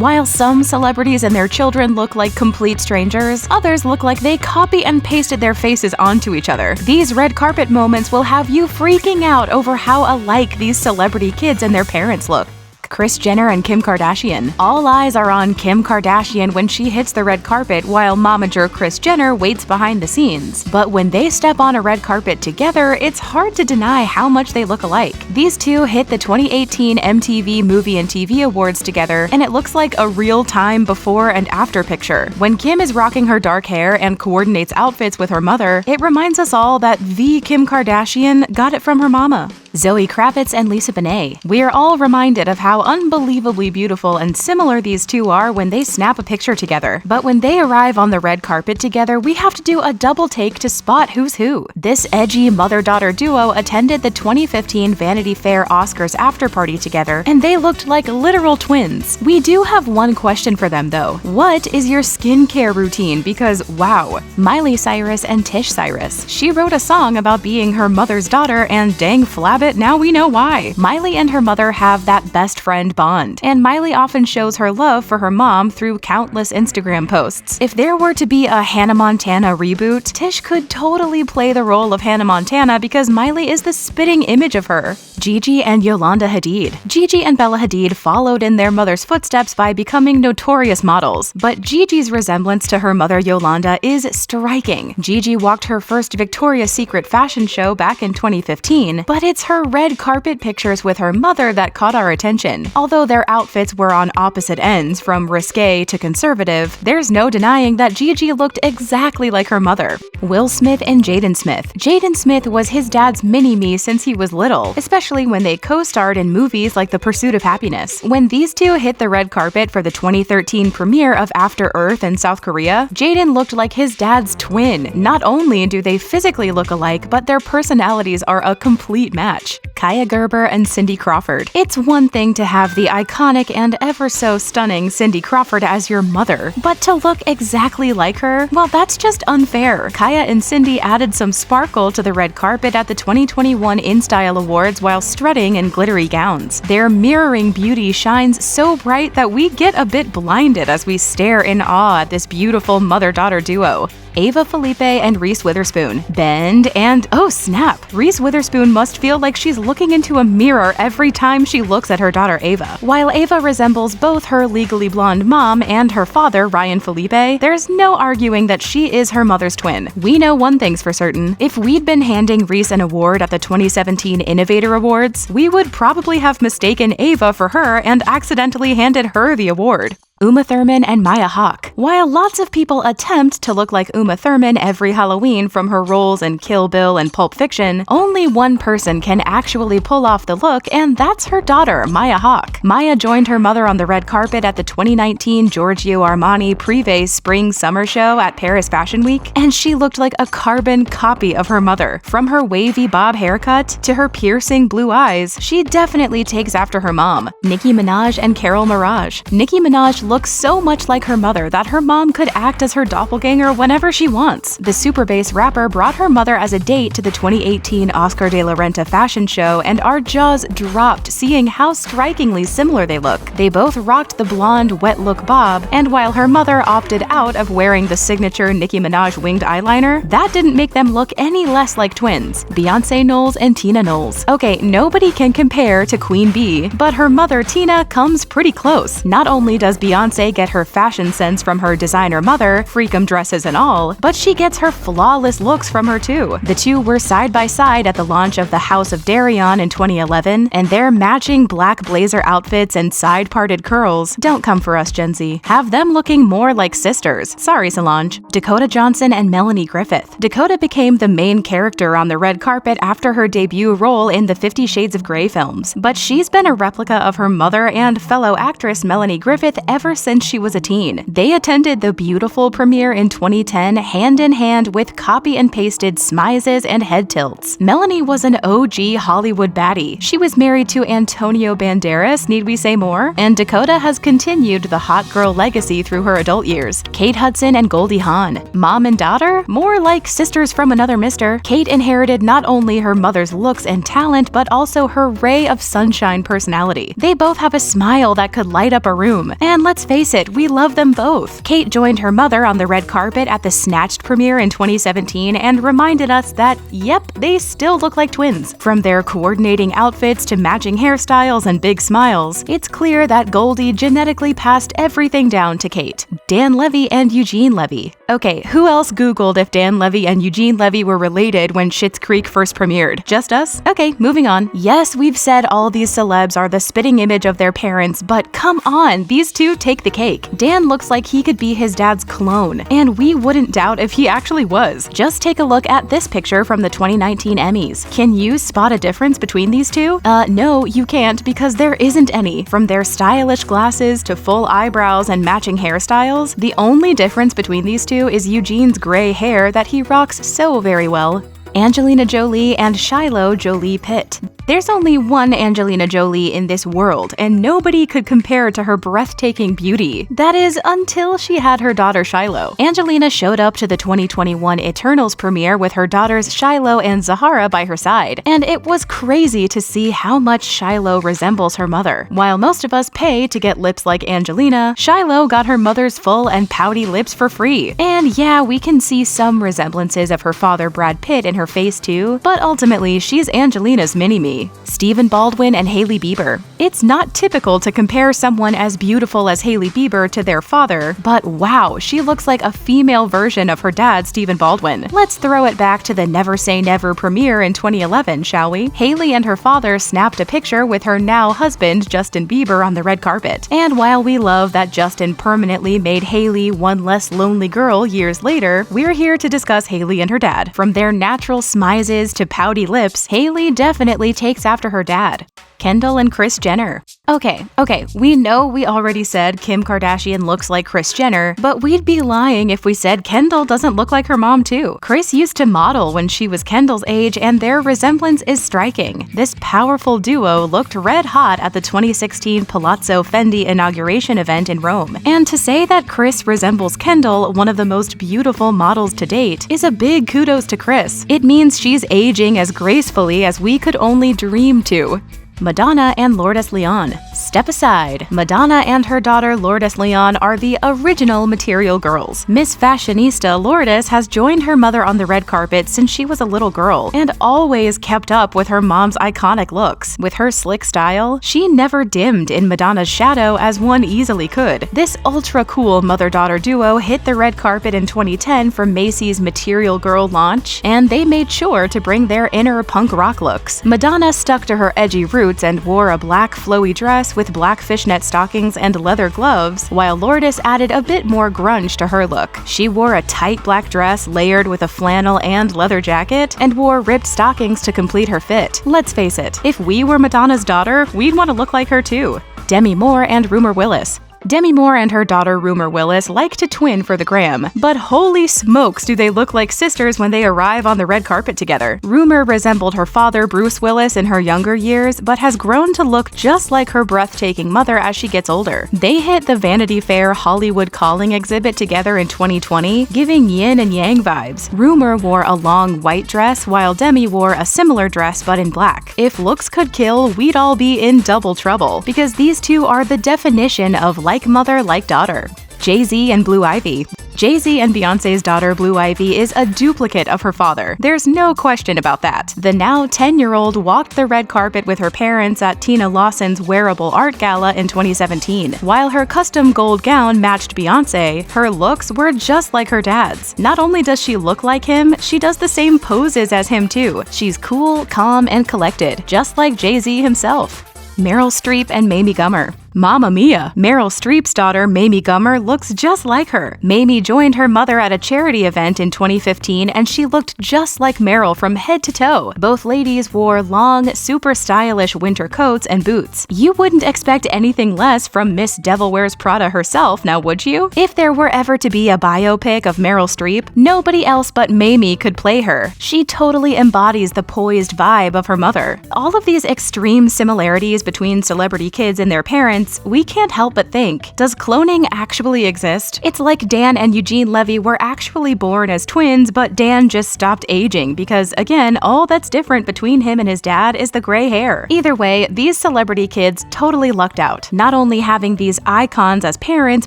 While some celebrities and their children look like complete strangers, others look like they copy and pasted their faces onto each other. These red carpet moments will have you freaking out over how alike these celebrity kids and their parents look. Kris Jenner and Kim Kardashian. All eyes are on Kim Kardashian when she hits the red carpet while momager Kris Jenner waits behind the scenes. But when they step on a red carpet together, it's hard to deny how much they look alike. These two hit the 2018 MTV Movie and TV Awards together, and it looks like a real-time before and after picture. When Kim is rocking her dark hair and coordinates outfits with her mother, it reminds us all that the Kim Kardashian got it from her mama. Zoe Kravitz and Lisa Bonet. We are all reminded of how unbelievably beautiful and similar these two are when they snap a picture together. But when they arrive on the red carpet together, we have to do a double take to spot who's who. This edgy mother-daughter duo attended the 2015 Vanity Fair Oscars after-party together, and they looked like literal twins. We do have one question for them though. What is your skincare routine? Because wow. Miley Cyrus and Tish Cyrus. She wrote a song about being her mother's daughter, and dang flab it, now we know why. Miley and her mother have that best friend bond, and Miley often shows her love for her mom through countless Instagram posts. If there were to be a Hannah Montana reboot, Tish could totally play the role of Hannah Montana because Miley is the spitting image of her. Gigi and Yolanda Hadid. Gigi and Bella Hadid followed in their mother's footsteps by becoming notorious models, but Gigi's resemblance to her mother Yolanda is striking. Gigi walked her first Victoria's Secret fashion show back in 2015, but it's her red carpet pictures with her mother that caught our attention. Although their outfits were on opposite ends, from risque to conservative, there's no denying that Gigi looked exactly like her mother. Will Smith and Jaden Smith. Jaden Smith was his dad's mini-me since he was little, especially when they co-starred in movies like The Pursuit of Happiness. When these two hit the red carpet for the 2013 premiere of After Earth in South Korea, Jaden looked like his dad's twin. Not only do they physically look alike, but their personalities are a complete match. Kaia Gerber and Cindy Crawford. It's one thing to have the iconic and ever so stunning Cindy Crawford as your mother, but to look exactly like her, well, that's just unfair. Kaia and Cindy added some sparkle to the red carpet at the 2021 InStyle Awards while strutting in glittery gowns. Their mirroring beauty shines so bright that we get a bit blinded as we stare in awe at this beautiful mother-daughter duo. Ava Phillippe and Reese Witherspoon. Bend and oh snap! Reese Witherspoon must feel like she's looking into a mirror every time she looks at her daughter Ava. While Ava resembles both her legally blonde mom and her father Ryan Phillippe, there's no arguing that she is her mother's twin. We know one thing's for certain. If we'd been handing Reese an award at the 2017 Innovator Awards, we would probably have mistaken Ava for her and accidentally handed her the award. Thurman and Hawke. While lots of people attempt to look like Thurman every Halloween from her roles in Kill Bill and Pulp Fiction, only one person can actually pull off the look, and that's her daughter, Hawke. Maya joined her mother on the red carpet at the 2019 Giorgio Armani Privé Spring-Summer Show at Paris Fashion Week, and she looked like a carbon copy of her mother. From her wavy bob haircut to her piercing blue eyes, she definitely takes after her mom. Nicki Minaj and Maraj. Nicki Minaj looks so much like her mother that her mom could act as her doppelganger whenever she wants. The super bass rapper brought her mother as a date to the 2018 Oscar de la Renta fashion show, and our jaws dropped seeing how strikingly similar they look. They both rocked the blonde wet look bob, and while her mother opted out of wearing the signature Nicki Minaj winged eyeliner, that didn't make them look any less like twins. Beyonce Knowles and Tina Knowles. Okay, nobody can compare to Queen Bee, but her mother Tina comes pretty close. Not only does Beyonce get her fashion sense from her designer mother, freakum dresses and all, but she gets her flawless looks from her too. The two were side by side at the launch of the House of Darion in 2011, and their matching black blazer outfits and side-parted curls don't come for us Gen Z. Have them looking more like sisters. Sorry, Solange. Dakota Johnson and Melanie Griffith. Dakota became the main character on the red carpet after her debut role in the 50 Shades of Grey films, but she's been a replica of her mother and fellow actress Melanie Griffith ever since she was a teen. They attended the beautiful premiere in 2010 hand in hand with copy and pasted smizes and head tilts. Melanie was an OG Hollywood baddie. She was married to Antonio Banderas, need we say more? And Dakota has continued the hot girl legacy through her adult years. Kate Hudson and Goldie Hawn. Mom and daughter? More like sisters from another mister. Kate inherited not only her mother's looks and talent, but also her ray of sunshine personality. They both have a smile that could light up a room. And let's let's face it, we love them both. Kate joined her mother on the red carpet at the Snatched premiere in 2017 and reminded us that, yep, they still look like twins. From their coordinating outfits to matching hairstyles and big smiles, it's clear that Goldie genetically passed everything down to Kate. Dan Levy and Eugene Levy. Okay, who else Googled if Dan Levy and Eugene Levy were related when Schitt's Creek first premiered? Just us? Okay, moving on. Yes, we've said all these celebs are the spitting image of their parents, but come on, these two take the cake. Dan looks like he could be his dad's clone, and we wouldn't doubt if he actually was. Just take a look at this picture from the 2019 Emmys. Can you spot a difference between these two? No, you can't, because there isn't any. From their stylish glasses to full eyebrows and matching hairstyles, the only difference between these two is Eugene's gray hair that he rocks so very well. Angelina Jolie and Shiloh Jolie-Pitt. There's only one Angelina Jolie in this world, and nobody could compare to her breathtaking beauty. That is, until she had her daughter Shiloh. Angelina showed up to the 2021 Eternals premiere with her daughters Shiloh and Zahara by her side, and it was crazy to see how much Shiloh resembles her mother. While most of us pay to get lips like Angelina, Shiloh got her mother's full and pouty lips for free. And yeah, we can see some resemblances of her father Brad Pitt in her face too, but ultimately she's Angelina's mini-me. Stephen Baldwin and Hailey Bieber. It's not typical to compare someone as beautiful as Hailey Bieber to their father, but wow, she looks like a female version of her dad, Stephen Baldwin. Let's throw it back to the Never Say Never premiere in 2011, shall we? Hailey and her father snapped a picture with her now husband, Justin Bieber, on the red carpet. And while we love that Justin permanently made Hailey one less lonely girl years later, we're here to discuss Hailey and her dad. From their natural smizes to pouty lips, Hailey definitely takes after her dad. Kendall and Kris Jenner. Okay, we know we already said Kim Kardashian looks like Kris Jenner, but we'd be lying if we said Kendall doesn't look like her mom too. Kris used to model when she was Kendall's age, and their resemblance is striking. This powerful duo looked red hot at the 2016 Palazzo Fendi inauguration event in Rome. And to say that Kris resembles Kendall, one of the most beautiful models to date, is a big kudos to Kris. It means she's aging as gracefully as we could only dream to. Madonna and Lourdes Leon. Step aside. Madonna and her daughter Lourdes Leon are the original Material Girls. Miss Fashionista Lourdes has joined her mother on the red carpet since she was a little girl, and always kept up with her mom's iconic looks. With her slick style, she never dimmed in Madonna's shadow as one easily could. This ultra-cool mother-daughter duo hit the red carpet in 2010 for Macy's Material Girl launch, and they made sure to bring their inner punk rock looks. Madonna stuck to her edgy roots and wore a black flowy dress with black fishnet stockings and leather gloves, while Lourdes added a bit more grunge to her look. She wore a tight black dress layered with a flannel and leather jacket, and wore ripped stockings to complete her fit. Let's face it, if we were Madonna's daughter, we'd want to look like her too. Demi Moore and Rumor Willis. Demi Moore and her daughter Rumor Willis like to twin for the gram, but holy smokes do they look like sisters when they arrive on the red carpet together. Rumor resembled her father Bruce Willis in her younger years, but has grown to look just like her breathtaking mother as she gets older. They hit the Vanity Fair Hollywood Calling exhibit together in 2020, giving yin and yang vibes. Rumor wore a long white dress, while Demi wore a similar dress but in black. If looks could kill, we'd all be in double trouble, because these two are the definition of like mother, like daughter. Jay-Z and Blue Ivy. Jay-Z and Beyonce's daughter Blue Ivy is a duplicate of her father. There's no question about that. The now 10-year-old walked the red carpet with her parents at Tina Lawson's Wearable Art Gala in 2017. While her custom gold gown matched Beyonce, her looks were just like her dad's. Not only does she look like him, she does the same poses as him too. She's cool, calm, and collected, just like Jay-Z himself. Meryl Streep and Mamie Gummer. Mamma mia! Meryl Streep's daughter, Mamie Gummer, looks just like her. Mamie joined her mother at a charity event in 2015, and she looked just like Meryl from head to toe. Both ladies wore long, super stylish winter coats and boots. You wouldn't expect anything less from Miss Devil Wears Prada herself, now would you? If there were ever to be a biopic of Meryl Streep, nobody else but Mamie could play her. She totally embodies the poised vibe of her mother. All of these extreme similarities between celebrity kids and their parents moments, we can't help but think, does cloning actually exist? It's like Dan and Eugene Levy were actually born as twins, but Dan just stopped aging because, again, all that's different between him and his dad is the gray hair. Either way, these celebrity kids totally lucked out, not only having these icons as parents,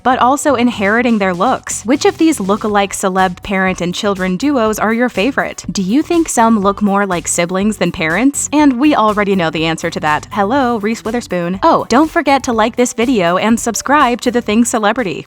but also inheriting their looks. Which of these look-alike celeb parent and children duos are your favorite? Do you think some look more like siblings than parents? And we already know the answer to that. Hello, Reese Witherspoon. Oh, don't forget to like this video and subscribe to The Thing Celebrity.